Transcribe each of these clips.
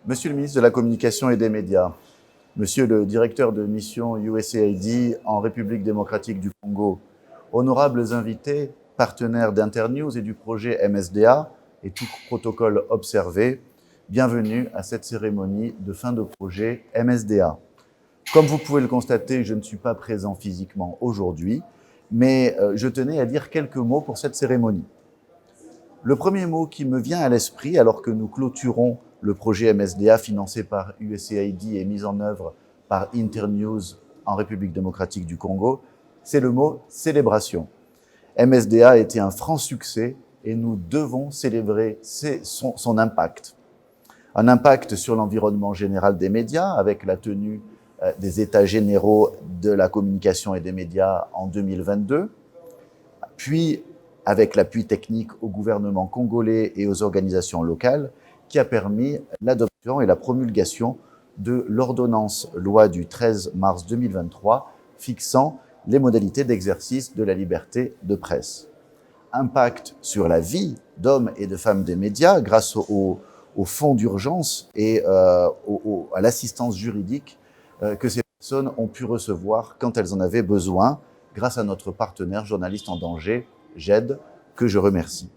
Monsieur le ministre de la Communication et des Médias, Monsieur le directeur de mission USAID en République démocratique du Congo, honorables invités, partenaires d'Internews et du projet MSDA et tout protocole observé, bienvenue à cette cérémonie de fin de projet MSDA. Comme vous pouvez le constater, je ne suis pas présent physiquement aujourd'hui, mais je tenais à dire quelques mots pour cette cérémonie. Le premier mot qui me vient à l'esprit, alors que nous clôturons le projet MSDA financé par USAID et mis en œuvre par Internews en République démocratique du Congo, c'est le mot célébration. MSDA a été un franc succès et nous devons célébrer son impact. Un impact sur l'environnement général des médias avec la tenue des États généraux de la communication et des médias en 2022, puis avec l'appui technique au gouvernement congolais et aux organisations locales, qui a permis l'adoption et la promulgation de l'ordonnance loi du 13 mars 2023 fixant les modalités d'exercice de la liberté de presse. Impact sur la vie d'hommes et de femmes des médias grâce au fonds d'urgence et à l'assistance juridique que ces personnes ont pu recevoir quand elles en avaient besoin, grâce à notre partenaire Journalistes en danger, GED, que je remercie.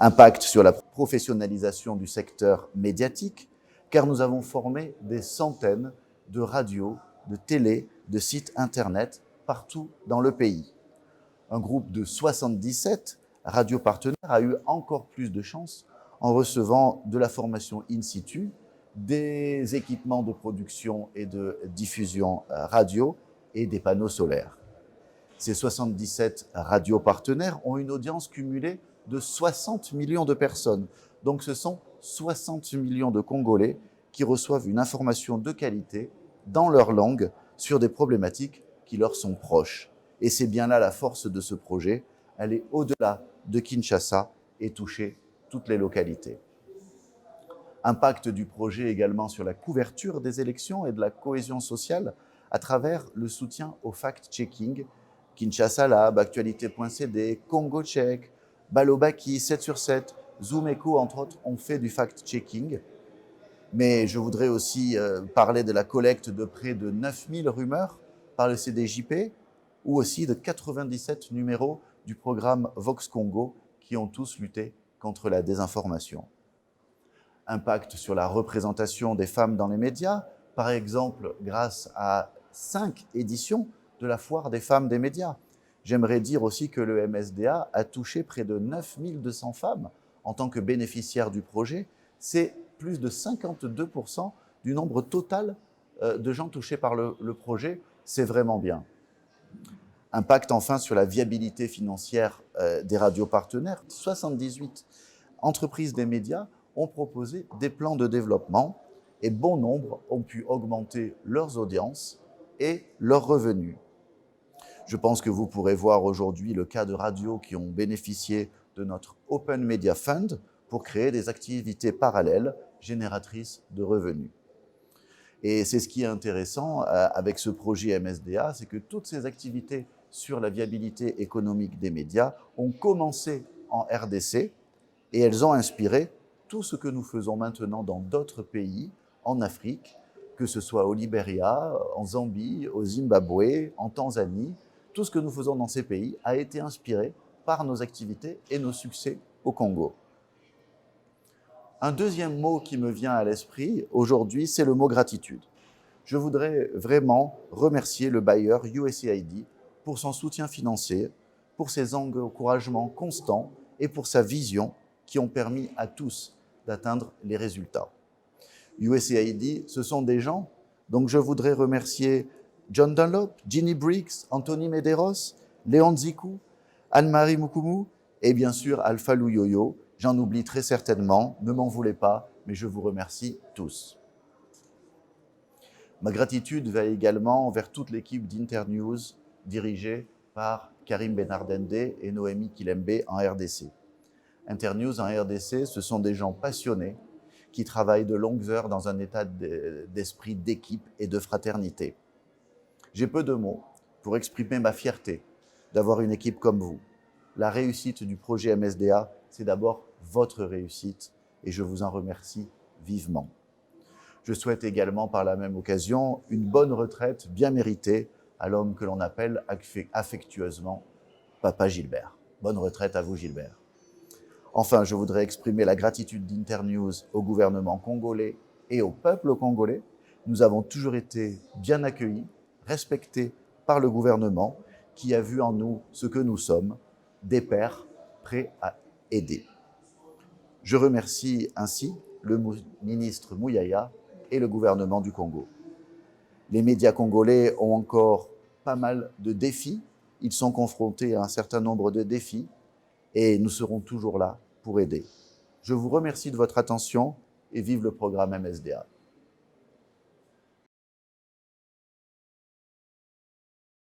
Impact sur la professionnalisation du secteur médiatique, car nous avons formé des centaines de radios, de télé, de sites internet partout dans le pays. Un groupe de 77 radios partenaires a eu encore plus de chance en recevant de la formation in situ, des équipements de production et de diffusion radio et des panneaux solaires. Ces 77 radios partenaires ont une audience cumulée de 60 millions de personnes. Donc ce sont 60 millions de Congolais qui reçoivent une information de qualité dans leur langue sur des problématiques qui leur sont proches. Et c'est bien là la force de ce projet, aller au-delà de Kinshasa et toucher toutes les localités. Impact du projet également sur la couverture des élections et de la cohésion sociale à travers le soutien au fact-checking. Kinshasa Lab, Actualité.cd, Congo Check, Balobaki, 7 sur 7, Zoom Echo, entre autres, ont fait du fact-checking. Mais je voudrais aussi parler de la collecte de près de 9000 rumeurs par le CDJP ou aussi de 97 numéros du programme Vox Congo qui ont tous lutté contre la désinformation. Impact sur la représentation des femmes dans les médias, par exemple grâce à 5 éditions de la Foire des femmes des médias. J'aimerais dire aussi que le MSDA a touché près de 9200 femmes en tant que bénéficiaires du projet. C'est plus de 52% du nombre total de gens touchés par le projet. C'est vraiment bien. Impact enfin sur la viabilité financière des radios partenaires. 78 entreprises des médias ont proposé des plans de développement et bon nombre ont pu augmenter leurs audiences et leurs revenus. Je pense que vous pourrez voir aujourd'hui le cas de radios qui ont bénéficié de notre Open Media Fund pour créer des activités parallèles génératrices de revenus. Et c'est ce qui est intéressant avec ce projet MSDA, c'est que toutes ces activités sur la viabilité économique des médias ont commencé en RDC et elles ont inspiré tout ce que nous faisons maintenant dans d'autres pays en Afrique, que ce soit au Libéria, en Zambie, au Zimbabwe, en Tanzanie. Tout ce que nous faisons dans ces pays a été inspiré par nos activités et nos succès au Congo. Un deuxième mot qui me vient à l'esprit aujourd'hui, c'est le mot gratitude. Je voudrais vraiment remercier le bailleur USAID pour son soutien financier, pour ses encouragements constants et pour sa vision qui ont permis à tous d'atteindre les résultats. USAID, ce sont des gens, donc je voudrais remercier John Dunlop, Ginny Briggs, Anthony Medeiros, Léon Zikou, Anne-Marie Mukumu et bien sûr Alpha Louyoyo. J'en oublie très certainement, ne m'en voulez pas, mais je vous remercie tous. Ma gratitude va également vers toute l'équipe d'Internews dirigée par Karim Benardende et Noémie Kilembe en RDC. Internews en RDC, ce sont des gens passionnés qui travaillent de longues heures dans un état d'esprit d'équipe et de fraternité. J'ai peu de mots pour exprimer ma fierté d'avoir une équipe comme vous. La réussite du projet MSDA, c'est d'abord votre réussite et je vous en remercie vivement. Je souhaite également, par la même occasion, une bonne retraite bien méritée à l'homme que l'on appelle affectueusement Papa Gilbert. Bonne retraite à vous, Gilbert. Enfin, je voudrais exprimer la gratitude d'Internews au gouvernement congolais et au peuple congolais. Nous avons toujours été bien accueillis, respectés par le gouvernement qui a vu en nous ce que nous sommes, des pères prêts à aider. Je remercie ainsi le ministre Mouyaya et le gouvernement du Congo. Les médias congolais ont encore pas mal de défis. Ils sont confrontés à un certain nombre de défis et nous serons toujours là pour aider. Je vous remercie de votre attention et vive le programme MSDA.